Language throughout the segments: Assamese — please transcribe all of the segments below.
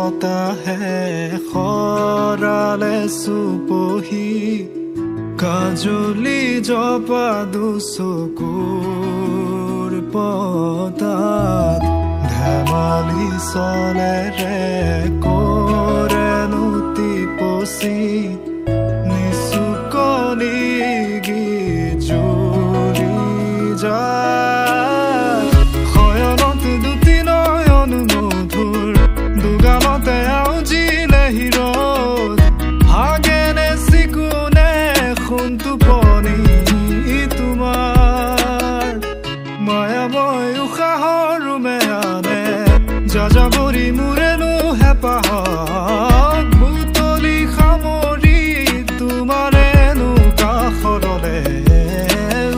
বতাহে খৰালে চুপহি কাজলি জপা দুচকুৰ পতাত ধেমালি চলেৰে কৰেনো টিপচি নিচুকনি গিজুৰি যায় শয়নত দুটি নয়ন মধুৰ দুগামতে আউজিলে হিৰদ হাগেনে চিকুনে সোণটো পনি তোমাৰ মায়াময় উশাহৰ মেয়ানে যাযাবৰী মোৰেনো হেঁপাহত বুটলি সামৰি তোমাৰেনো কাষৰলে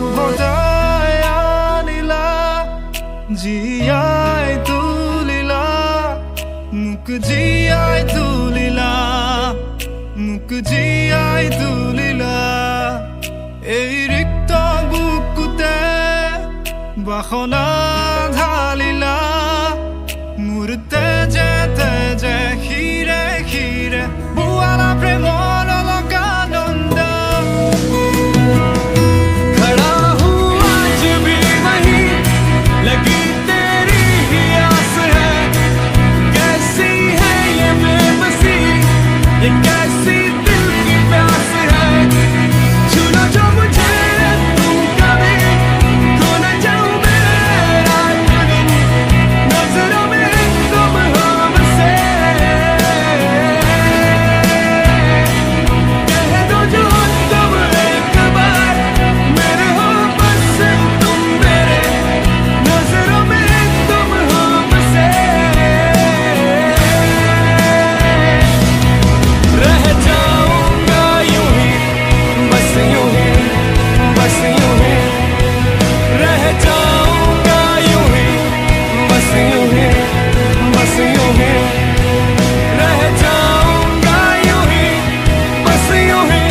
উভতাই আনিলা জীয়াই তুলিলা মোক জীয়াই তুলিলা মোক জীয়াই তুলিলা এই ৰিক্ত বুকুতে বাসনা ঢালিলা মোৰ তেজে তেজে শিৰে শিৰে বোৱালা প্ৰেমৰ অলকানন্দ खड़ा हूँ आज भी वहीं लगी तेरी ही आस है कैसी है ये बेबसी ये कैसी दिल की प्यास है छूना जो मुझे तुम कभी खो न जाऊं मैं रात दिन नजरों में तुम हो बसे कह दो जो तुम एक बार मेरे हो बस तुम मेरे नजरों में तुम हो बसे रह जाऊंगा यूं ही बस यूं ही बस यूं ही रह जाऊंगा यूं ही बस यूं ही बस यूं ही रह जाऊंगा यूं ही बस यूं ही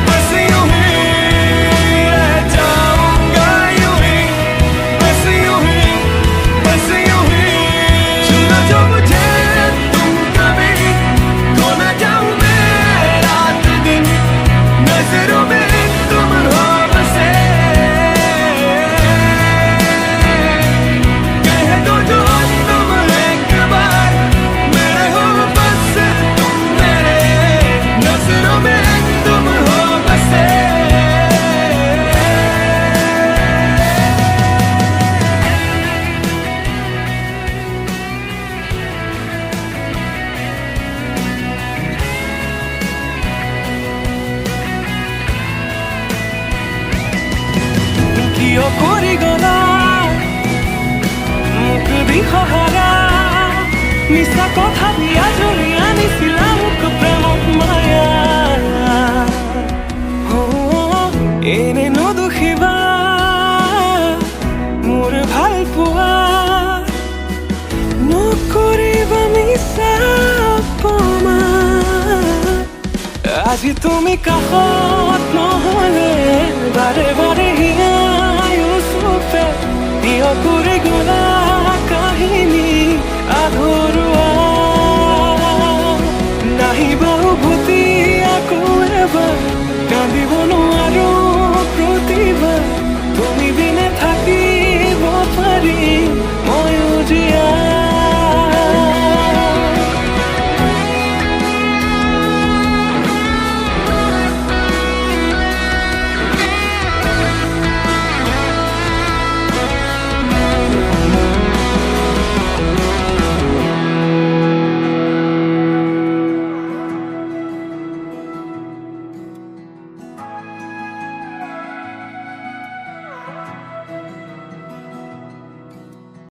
बस यूं ही रह जाऊंगा यूं ही बस यूं ही बस यूं ही छूना जो मुझे तुम कभी खो न जाऊं मैं रात दिन नजरों में तुम हो बसे कह दो जो तुम एक बार मेरे हो बस तुम मेरे नजरों में तुम हो बसे কিয় কৰি গলা মোক দিশহাৰা মিছা কথা দিয়া জৰি আনিছিলা মোক প্ৰেমত মায়া এনে নদুখিবা মোৰ ভাল পোৱা নকৰিবা মিছা অপমান আজি তুমি কাষত নহলে বাৰে বাৰে হিয়াই ওচৰতে কিয় কৰি গলা কাহিনী আধৰুৱা নাহিবা উভতি আকৌ এবাৰ কান্দিব নোৱাৰো